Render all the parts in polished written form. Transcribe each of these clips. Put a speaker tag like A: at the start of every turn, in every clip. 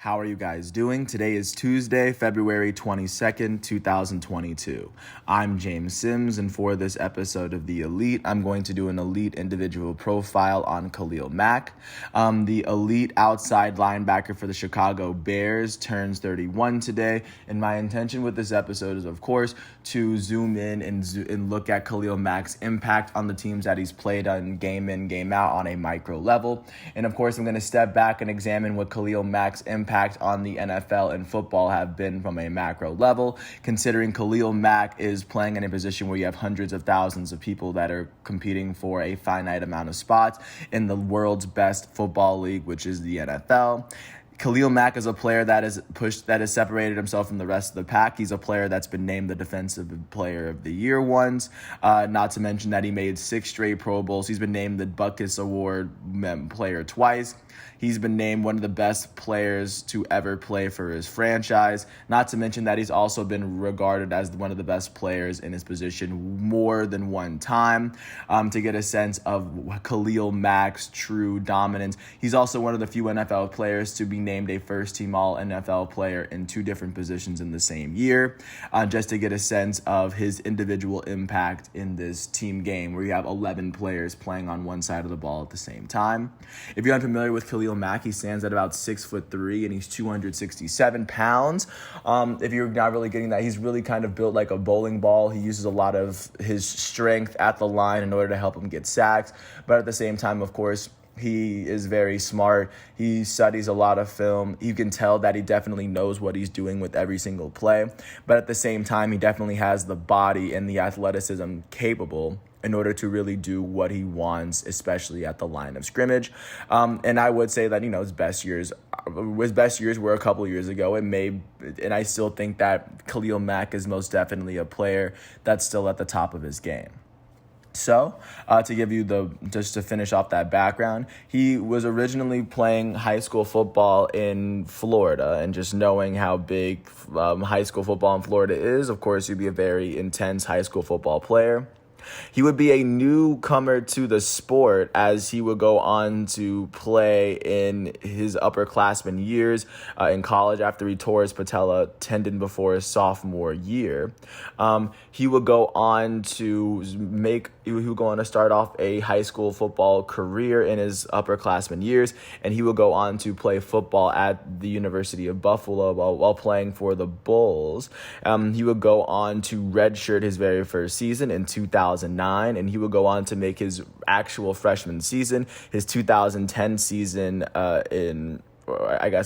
A: How are you guys doing? Today is Tuesday, February 22nd, 2022. I'm James Sims, and for this episode of The Elite, I'm going to do an elite individual profile on Khalil Mack. The elite outside linebacker for the Chicago Bears turns 31 today, and my intention with this episode is, of course, to zoom in and look at Khalil Mack's impact on the teams that he's played on game in, game out on a micro level. And of course, I'm going to step back and examine what Khalil Mack's impact on the NFL and football have been from a macro level, considering Khalil Mack is playing in a position where you have hundreds of thousands of people that are competing for a finite amount of spots in the world's best football league, which is the NFL. Khalil Mack is a player that has separated himself from the rest of the pack. He's a player that's been named the Defensive Player of the Year once, not to mention that he made 6 straight Pro Bowls. He's been named the Butkus Award player twice. He's been named one of the best players to ever play for his franchise, not to mention that he's also been regarded as one of the best players in his position more than one time. To get a sense of Khalil Mack's true dominance, he's also one of the few NFL players to be named a first-team All-NFL player in 2 different positions in the same year, just to get a sense of his individual impact in this team game where you have 11 players playing on one side of the ball at the same time. If you're unfamiliar with Khalil Mack, he stands at about 6'3" and he's 267 pounds. If you're not really getting that, he's really kind of built like a bowling ball. He uses a lot of his strength at the line in order to help him get sacks, but at the same time, of course, he is very smart. He studies a lot of film. You can tell that he definitely knows what he's doing with every single play. But at the same time, he definitely has the body and the athleticism capable in order to really do what he wants, especially at the line of scrimmage. And I would say that, his best years were a couple years ago. And I still think that Khalil Mack is most definitely a player that's still at the top of his game. So, to give you just to finish off that background, he was originally playing high school football in Florida, and just knowing how big high school football in Florida is, of course, you'd be a very intense high school football player. He would be a newcomer to the sport as he would go on to play in his upperclassmen years in college after he tore his patella tendon before his sophomore year. He would go on to start off a high school football career in his upperclassmen years, and he would go on to play football at the University of Buffalo while playing for the Bulls. He would go on to redshirt his very first season in 2009, and he would go on to make his actual freshman season, his 2010 season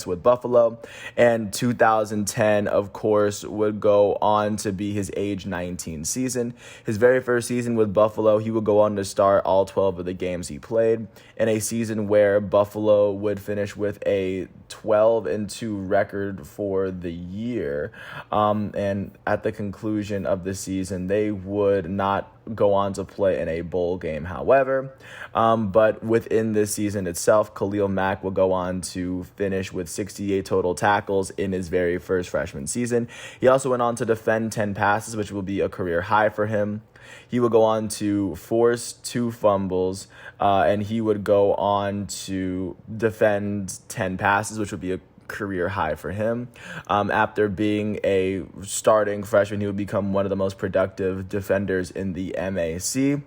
A: with Buffalo, and 2010, of course, would go on to be his age 19 season. His very first season with Buffalo, he would go on to start all 12 of the games he played in a season where Buffalo would finish with a 12-2 record for the year. And at the conclusion of the season, they would not go on to play in a bowl game, however. But within this season itself, Khalil Mack will go on to finish with 68 total tackles in his very first freshman season. He also went on to defend 10 passes, which will be a career high for him. He would go on to force 2 fumbles, and he would go on to defend 10 passes, which would be a career high for him. After being a starting freshman, he would become one of the most productive defenders in the MAC.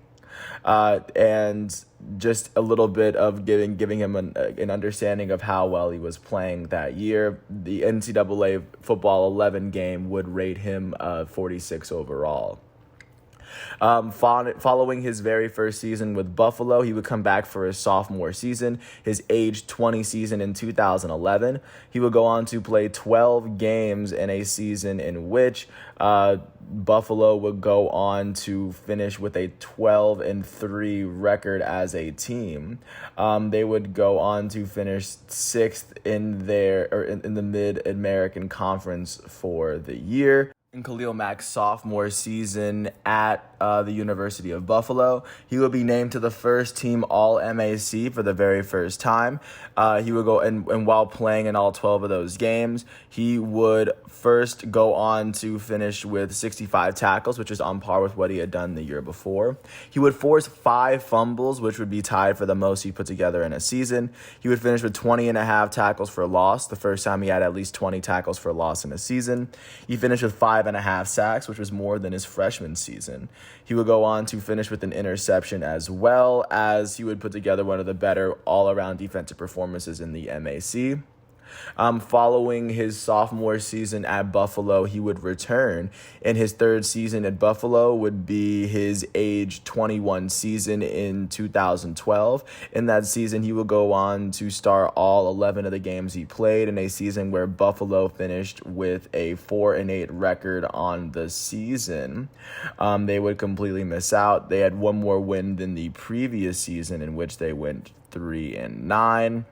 A: And just a little bit of giving him an understanding of how well he was playing that year. The NCAA Football 11 game would rate him 46 overall. Following his very first season with Buffalo, he would come back for his sophomore season, his age 20 season in 2011. He would go on to play 12 games in a season in which Buffalo would go on to finish with a 12-3 record as a team. They would go on to finish 6th in the Mid-American Conference for the year. In Khalil Mack's sophomore season at the University of Buffalo, he would be named to the first team All-MAC for the very first time. He would go, and while playing in all 12 of those games, he would first go on to finish with 65 tackles, which is on par with what he had done the year before. He would force 5 fumbles, which would be tied for the most he put together in a season. He would finish with 20 and a half tackles for loss, the first time he had at least 20 tackles for loss in a season. He finished with 5.5 sacks, which was more than his freshman season. He would go on to finish with an interception, as well as he would put together one of the better all-around defensive performances in the MAC. Following his sophomore season at Buffalo, he would return, and his third season at Buffalo would be his age 21 season in 2012. In that season, he would go on to start all 11 of the games he played in a season where Buffalo finished with a 4-8 record on the season. They would completely miss out. They had one more win than the previous season, in which they went 3-9.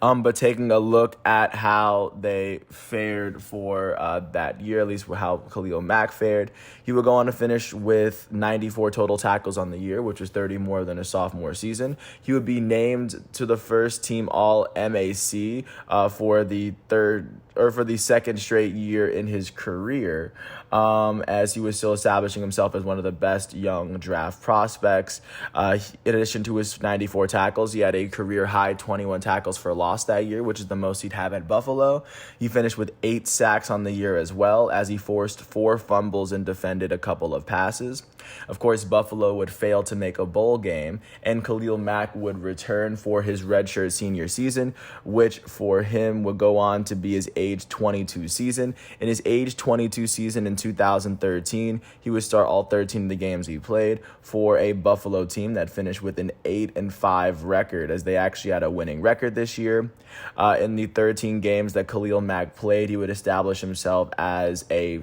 A: But taking a look at how they fared for that year, at least how Khalil Mack fared, he would go on to finish with 94 total tackles on the year, which was 30 more than his sophomore season. He would be named to the first team All-MAC for the second straight year in his career, as he was still establishing himself as one of the best young draft prospects. In addition to his 94 tackles, he had a career-high 21 tackles for loss that year, which is the most he'd have at Buffalo. He finished with 8 sacks on the year as well, as he forced 4 fumbles and defended a couple of passes. Of course, Buffalo would fail to make a bowl game, and Khalil Mack would return for his redshirt senior season, which for him would go on to be his age 22 season. In his age 22 season in 2013, he would start all 13 of the games he played for a Buffalo team that finished with an 8-5 record, as they actually had a winning record this year. In the 13 games that Khalil Mack played, he would establish himself as a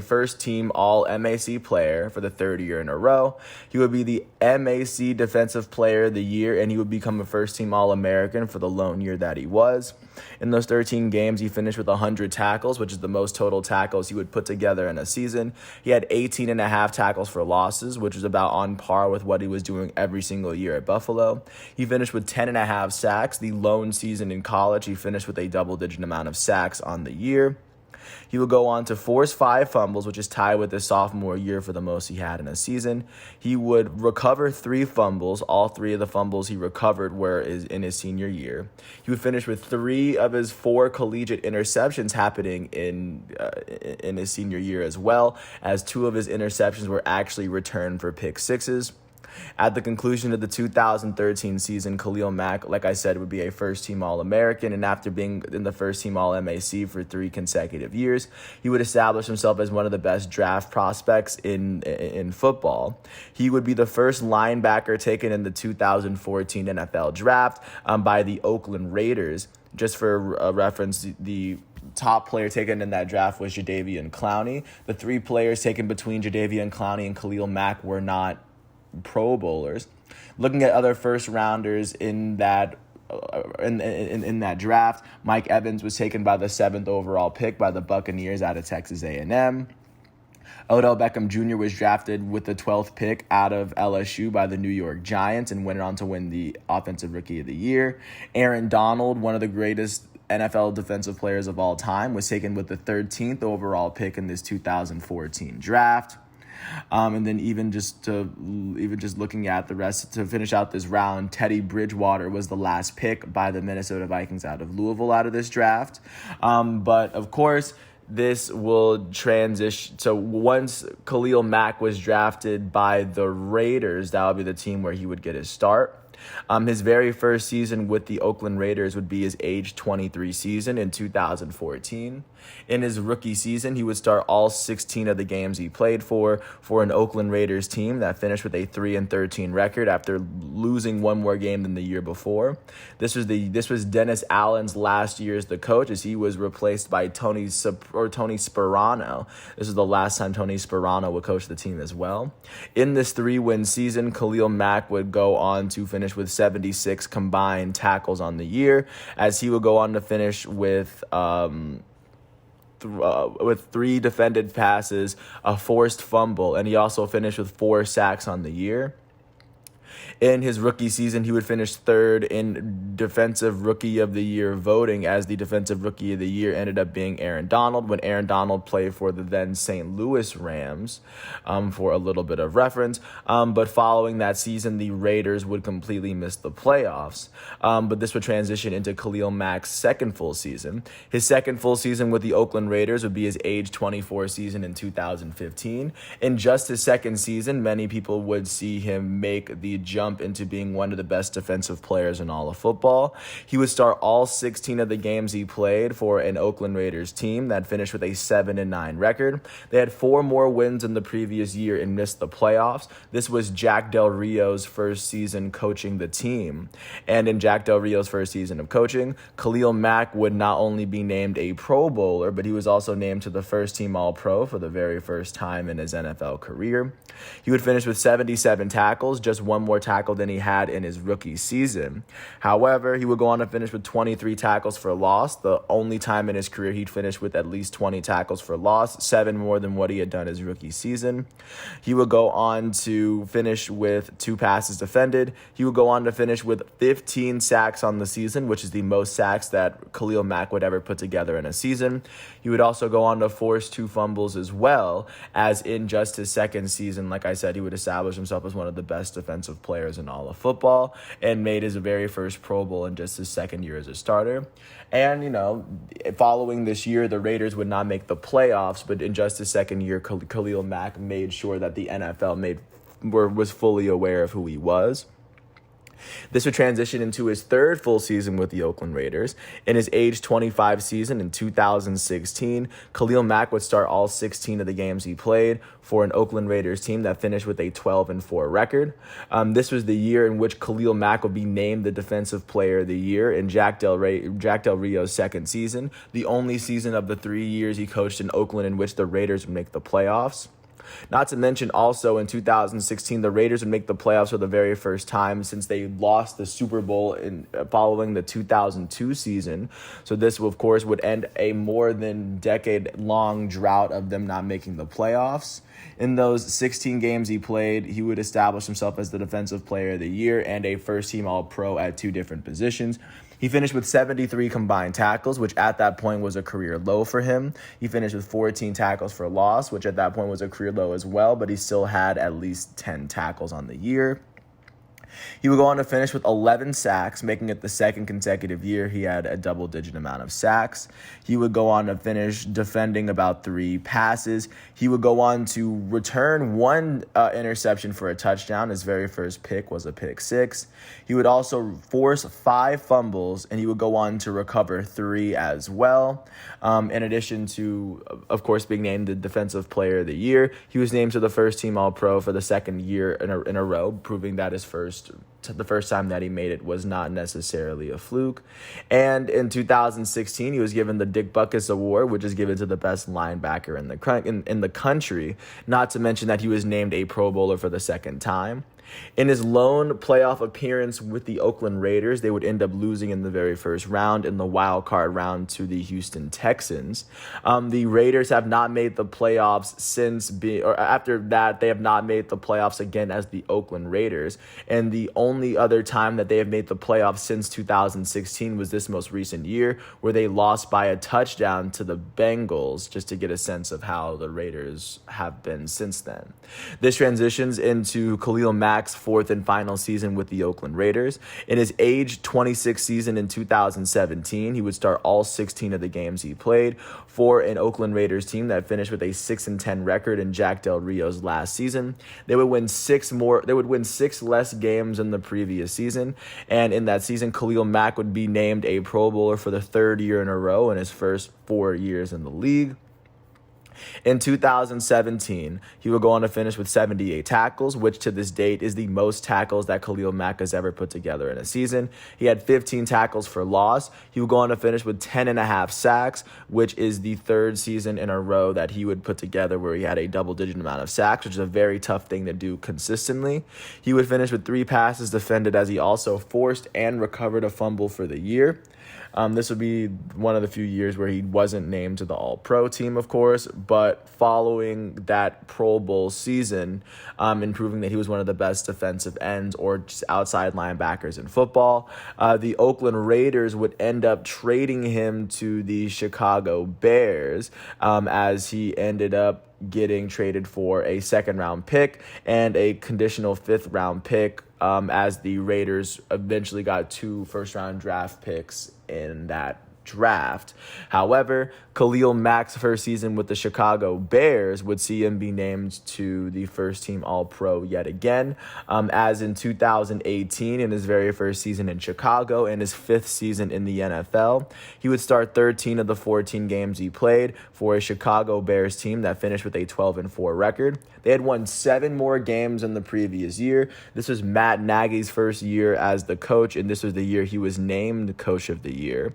A: first-team All-MAC player for the third year in a row. He would be the MAC Defensive Player of the Year, and he would become a first-team All-American for the lone year that he was. In those 13 games, he finished with 100 tackles, which is the most total tackles he would put together in a season. He had 18 and a half tackles for losses, which was about on par with what he was doing every single year at Buffalo. He finished with 10 and a half sacks. The lone season in college, he finished with a double-digit amount of sacks on the year. He would go on to force 5 fumbles, which is tied with his sophomore year for the most he had in a season. He would recover 3 fumbles. All 3 of the fumbles he recovered were in his senior year. He would finish with 3 of his 4 collegiate interceptions happening in his senior year as well, as 2 of his interceptions were actually returned for pick sixes. At the conclusion of the 2013 season, Khalil Mack, like I said, would be a first-team All-American, and after being in the first-team All-MAC for 3 consecutive years, he would establish himself as one of the best draft prospects in football. He would be the first linebacker taken in the 2014 NFL Draft by the Oakland Raiders. Just for reference, the top player taken in that draft was Jadeveon Clowney. The 3 players taken between Jadeveon Clowney and Khalil Mack were not Pro Bowlers. Looking at other first rounders in that draft, Mike Evans was taken by the 7th overall pick by the Buccaneers out of Texas A&M. Odell Beckham Jr. was drafted with the 12th pick out of LSU by the New York Giants and went on to win the Offensive Rookie of the Year. Aaron Donald, one of the greatest NFL defensive players of all time, was taken with the 13th overall pick in this 2014 draft. And then even just looking at the rest to finish out this round, Teddy Bridgewater was the last pick by the Minnesota Vikings out of Louisville out of this draft. But of course, this will transition. So once Khalil Mack was drafted by the Raiders, that would be the team where he would get his start. His very first season with the Oakland Raiders would be his age 23 season in 2014. In his rookie season, he would start all 16 of the games he played for an Oakland Raiders team that finished with a 3-13 record after losing one more game than the year before. This was Dennis Allen's last year as the coach, as he was replaced by Tony Sparano. This is the last time Tony Sparano would coach the team as well. In this 3-win season, Khalil Mack would go on to finish with 76 combined tackles on the year, as he would go on to finish with with 3 defended passes, a forced fumble, and he also finished with 4 sacks on the year. In his rookie season, he would finish third in Defensive Rookie of the Year voting, as the Defensive Rookie of the Year ended up being Aaron Donald, when Aaron Donald played for the then St. Louis Rams, for a little bit of reference. But following that season, the Raiders would completely miss the playoffs. But this would transition into Khalil Mack's second full season. His second full season with the Oakland Raiders would be his age 24 season in 2015. In just his second season, many people would see him make the jump into being one of the best defensive players in all of football. He would start all 16 of the games he played for an Oakland Raiders team that finished with a 7-9 record. They had 4 more wins in the previous year and missed the playoffs. This was Jack Del Rio's first season coaching the team. And in Jack Del Rio's first season of coaching, Khalil Mack would not only be named a Pro Bowler, but he was also named to the first team All-Pro for the very first time in his NFL career. He would finish with 77 tackles, just 1 more tackle than he had in his rookie season. However, he would go on to finish with 23 tackles for loss, the only time in his career he'd finish with at least 20 tackles for loss, 7 more than what he had done his rookie season. He would go on to finish with 2 passes defended. He would go on to finish with 15 sacks on the season, which is the most sacks that Khalil Mack would ever put together in a season. He would also go on to force 2 fumbles as well, as in just his second season, like I said, he would establish himself as one of the best defensive players in all of football and made his very first Pro Bowl in just his second year as a starter. And, following this year, the Raiders would not make the playoffs, but in just his second year, Khalil Mack made sure that the NFL was fully aware of who he was. This would transition into his third full season with the Oakland Raiders. In his age 25 season in 2016, Khalil Mack would start all 16 of the games he played for an Oakland Raiders team that finished with a 12-4 record. This was the year in which Khalil Mack would be named the Defensive Player of the Year in Jack Del Rio's second season, the only season of the 3 years he coached in Oakland in which the Raiders would make the playoffs. Not to mention also in 2016, the Raiders would make the playoffs for the very first time since they lost the Super Bowl following the 2002 season. So this, of course, would end a more than decade-long drought of them not making the playoffs. In those 16 games he played, he would establish himself as the Defensive Player of the Year and a first-team All-Pro at 2 different positions. He finished with 73 combined tackles, which at that point was a career low for him. He finished with 14 tackles for loss, which at that point was a career low as well, but he still had at least 10 tackles on the year. He would go on to finish with 11 sacks, making it the second consecutive year he had a double-digit amount of sacks. He would go on to finish defending about 3 passes. He would go on to return 1 interception for a touchdown. His very first pick was a pick 6. He would also force 5 fumbles, and he would go on to recover 3 as well. In addition to, of course, being named the Defensive Player of the Year, he was named to the first team All-Pro for the second year in a row, proving that the first time that he made it was not necessarily a fluke. And in 2016, he was given the Dick Butkus Award, which is given to the best linebacker in the country, not to mention that he was named a Pro Bowler for the second time. In his lone playoff appearance with the Oakland Raiders, they would end up losing in the very first round in the wild card round to the Houston Texans. The Raiders have not made the playoffs after that, they have not made the playoffs again as the Oakland Raiders. And the only other time that they have made the playoffs since 2016 was this most recent year, where they lost by a touchdown to the Bengals, just to get a sense of how the Raiders have been since then. This transitions into Khalil Mack's 4th and final season with the Oakland Raiders. In his age 26 season in 2017, he would start all 16 of the games he played for an Oakland Raiders team that finished with a 6-10 record in Jack Del Rio's last season. They would win 6 less games than the previous season, and in that season, Khalil Mack would be named a Pro Bowler for the 3rd year in a row in his first 4 years in the league. In 2017, he would go on to finish with 78 tackles, which to this date is the most tackles that Khalil Mack has ever put together in a season. He had 15 tackles for loss. He would go on to finish with 10.5 sacks, which is the 3rd season in a row that he would put together where he had a double-digit amount of sacks, which is a very tough thing to do consistently. He would finish with 3 passes defended, as he also forced and recovered a fumble for the year. This would be one of the few years where he wasn't named to the All-Pro team, of course, but following that Pro Bowl season, and proving that he was one of the best defensive ends or just outside linebackers in football, the Oakland Raiders would end up trading him to the Chicago Bears, as he ended up getting traded for a second-round pick and a conditional fifth-round pick, as the Raiders eventually got 2 first-round draft picks in that draft. However, Khalil Mack's first season with the Chicago Bears would see him be named to the first-team All-Pro yet again, as in 2018, in his very first season in Chicago and his 5th season in the NFL. He would start 13 of the 14 games he played for a Chicago Bears team that finished with a 12-4 record. They had won 7 more games than the previous year. This was Matt Nagy's first year as the coach, and this was the year he was named Coach of the Year.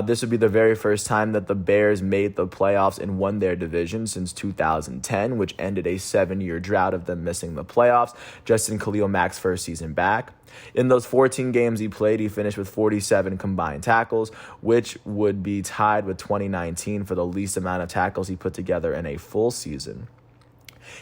A: This would be the very first time that the Bears made the playoffs and won their division since 2010, which ended a 7-year drought of them missing the playoffs, just in Khalil Mack's first season back. In those 14 games he played, he finished with 47 combined tackles, which would be tied with 2019 for the least amount of tackles he put together in a full season.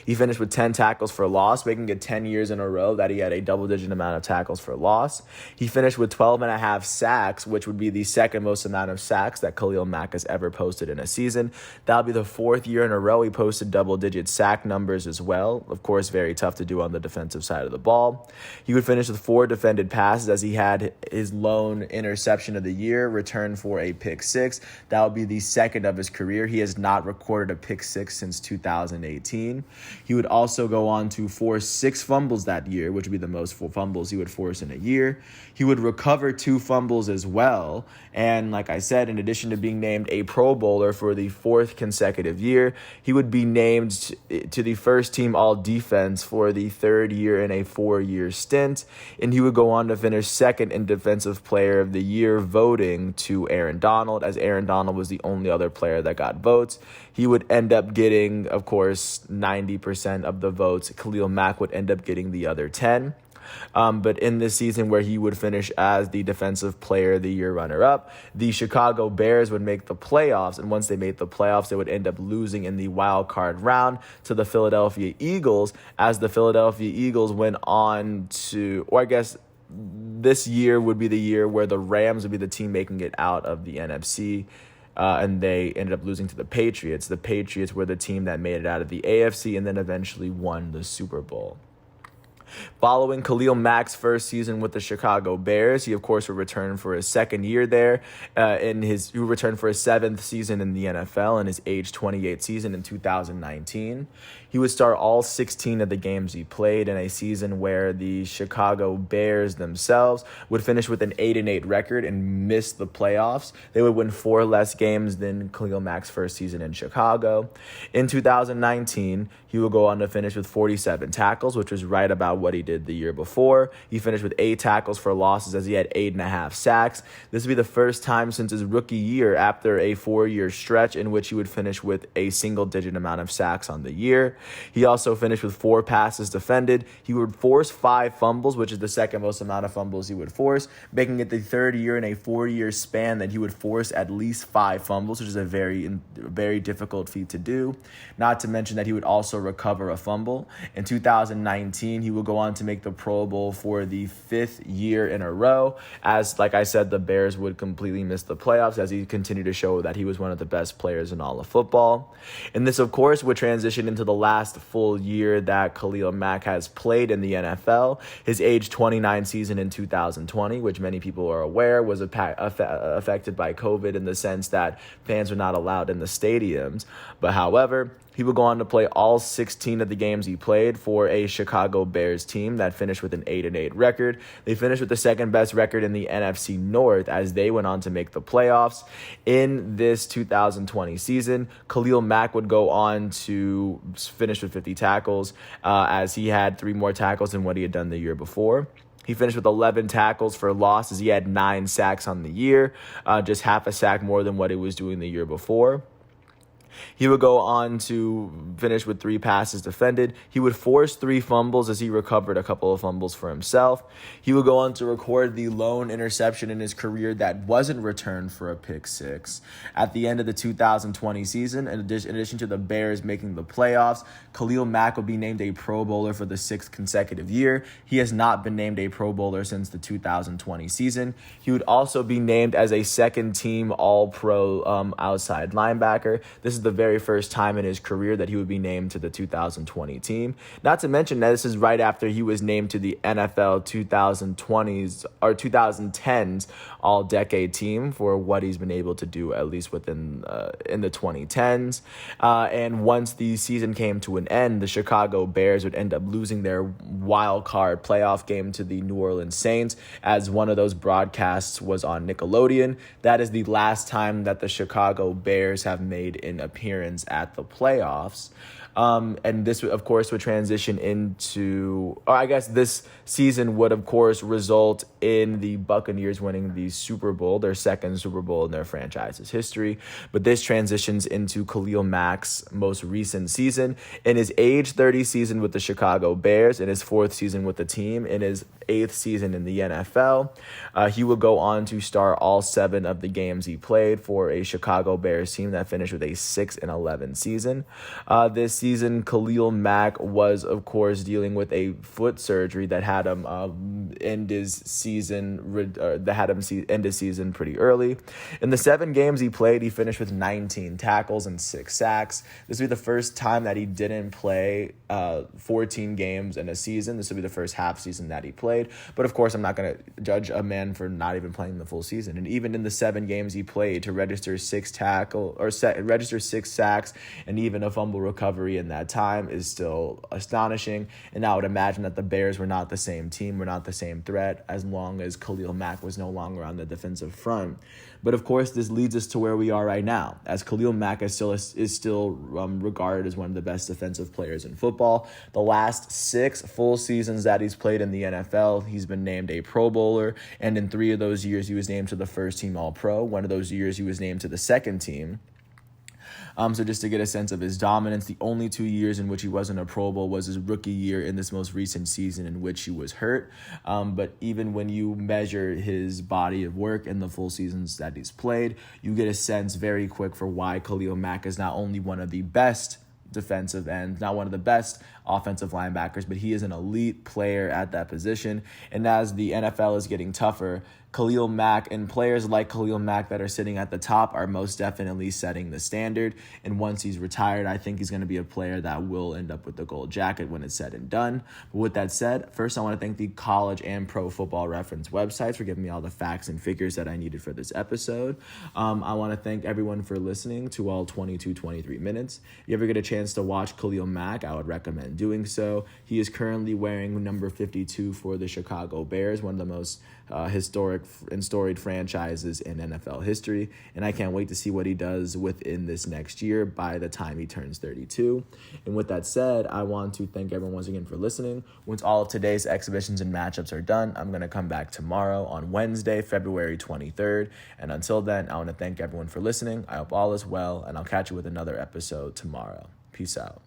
A: He finished with 10 tackles for loss, making it 10 years in a row that he had a double-digit amount of tackles for loss. He finished with 12.5 sacks, which would be the second most amount of sacks that Khalil Mack has ever posted in a season. That'll be the 4th year in a row he posted double-digit sack numbers as well. Of course, very tough to do on the defensive side of the ball. He would finish with 4 defended passes, as he had his lone interception of the year returned for a pick 6. That would be the second of his career. He has not recorded a pick 6 since 2018. He would also go on to force 6 fumbles that year, which would be the most fumbles he would force in a year. He would recover 2 fumbles as well. And like I said, in addition to being named a Pro Bowler for the 4th consecutive year, he would be named to the first team All-Defense for the 3rd year in a 4-year stint. And he would go on to finish 2nd in Defensive Player of the Year voting to Aaron Donald, as Aaron Donald was the only other player that got votes. He would end up getting, of course, 90% of the votes. Khalil Mack would end up getting the other 10. But in this season where he would finish as the Defensive Player of the Year runner-up, the Chicago Bears would make the playoffs, and once they made the playoffs, they would end up losing in the wild card round to the Philadelphia Eagles, as the Philadelphia Eagles went on to, or I guess this year would be the year where the Rams would be the team making it out of the NFC. And they ended up losing to the Patriots. The Patriots were the team that made it out of the AFC and then eventually won the Super Bowl. Following Khalil Mack's first season with the Chicago Bears, he of course would return for his 2nd year there. He would return for his 7th season in the NFL in his age 28 season in 2019. He would start all 16 of the games he played in a season where the Chicago Bears themselves would finish with an 8-8 record and miss the playoffs. They would win 4 less games than Khalil Mack's first season in Chicago. In 2019, he would go on to finish with 47 tackles, which was right about what he did the year before. He finished with 8 tackles for losses, as he had 8.5 sacks. This would be the first time since his rookie year after a 4-year stretch in which he would finish with a single-digit amount of sacks on the year. He also finished with 4 passes defended. He would force 5 fumbles, which is the second most amount of fumbles he would force, making it the 3rd year in a 4-year span that he would force at least 5 fumbles, which is a very difficult feat to do. Not to mention that he would also recover a fumble. In 2019, he would go on to make the Pro Bowl for the 5th year in a row, as, like I said, the Bears would completely miss the playoffs, as he continued to show that he was one of the best players in all of football. And this, of course, would transition into the last full year that Khalil Mack has played in the NFL. His age 29 season in 2020, which many people are aware was affected by COVID in the sense that fans were not allowed in the stadiums. But however, he would go on to play all 16 of the games he played for a Chicago Bears team that finished with an 8-8 record. They finished with the 2nd best record in the NFC North, as they went on to make the playoffs. In this 2020 season, Khalil Mack would go on to finish with 50 tackles, as he had 3 more tackles than what he had done the year before. He finished with 11 tackles for losses. He had 9 sacks on the year, just half a sack more than what he was doing the year before. He would go on to finish with 3 passes defended. He would force 3 fumbles as he recovered a couple of fumbles for himself. He would go on to record the lone interception in his career that wasn't returned for a pick six. At the end of the 2020 season, in addition to the Bears making the playoffs, Khalil Mack would be named a Pro Bowler for the 6th consecutive year. He has not been named a Pro Bowler since the 2020 season. He would also be named as a second-team All-Pro outside linebacker. This is the very first time in his career that he would be named to the 2020 team. Not to mention that this is right after he was named to the NFL 2020s or 2010s All-Decade team for what he's been able to do, at least within in the 2010s. And once the season came to an end, the Chicago Bears would end up losing their wild card playoff game to the New Orleans Saints, as one of those broadcasts was on Nickelodeon. That is the last time that the Chicago Bears have made an appearance at the playoffs. And this, of course, would transition into, or I guess this season would, of course, result in the Buccaneers winning the Super Bowl, their second Super Bowl in their franchise's history. But this transitions into Khalil Mack's most recent season. In his age 30 season with the Chicago Bears, in his 4th season with the team, in his 8th season in the NFL, he would go on to start all 7 of the games he played for a Chicago Bears team that finished with a 6-11 season. This season, Khalil Mack was, of course, dealing with a foot surgery that had him end his season pretty early. In the 7 games he played, he finished with 19 tackles and 6 sacks. This would be the first time that he didn't play 14 games in a season. This would be the first half season that he played. But of course, I'm not going to judge a man for not even playing the full season. And even in the 7 games he played, to register 6 sacks and even a fumble recovery in that time is still astonishing. And I would imagine that the Bears were not the same team, were not the same threat, as long as Khalil Mack was no longer on the defensive front. But of course, this leads us to where we are right now, as Khalil Mack is still regarded as one of the best defensive players in football. The last 6 full seasons that he's played in the NFL, he's been named a Pro Bowler, and in 3 of those years, he was named to the first team All-Pro. One of those years, he was named to the second team. So just to get a sense of his dominance, the only 2 years in which he wasn't a Pro Bowl was his rookie year in this most recent season in which he was hurt. But even when you measure his body of work in the full seasons that he's played, you get a sense very quick for why Khalil Mack is not only one of the best defensive ends, not one of the best offensive linebackers, but he is an elite player at that position. And as the NFL is getting tougher, Khalil Mack and players like Khalil Mack that are sitting at the top are most definitely setting the standard. And once he's retired, I think he's going to be a player that will end up with the gold jacket when it's said and done. But with that said, first I want to thank the College and Pro Football Reference websites for giving me all the facts and figures that I needed for this episode. I want to thank everyone for listening to all 23 minutes. If you ever get a chance to watch Khalil Mack, I would recommend doing so. He is currently wearing number 52 for the Chicago Bears, one of the most historic and storied franchises in NFL history, and I can't wait to see what he does within this next year by the time he turns 32. And with that said, I want to thank everyone once again for listening. Once all of today's exhibitions and matchups are done, I'm going to come back tomorrow on Wednesday, February 23rd, and until then, I want to thank everyone for listening. I hope all is well, and I'll catch you with another episode tomorrow. Peace out.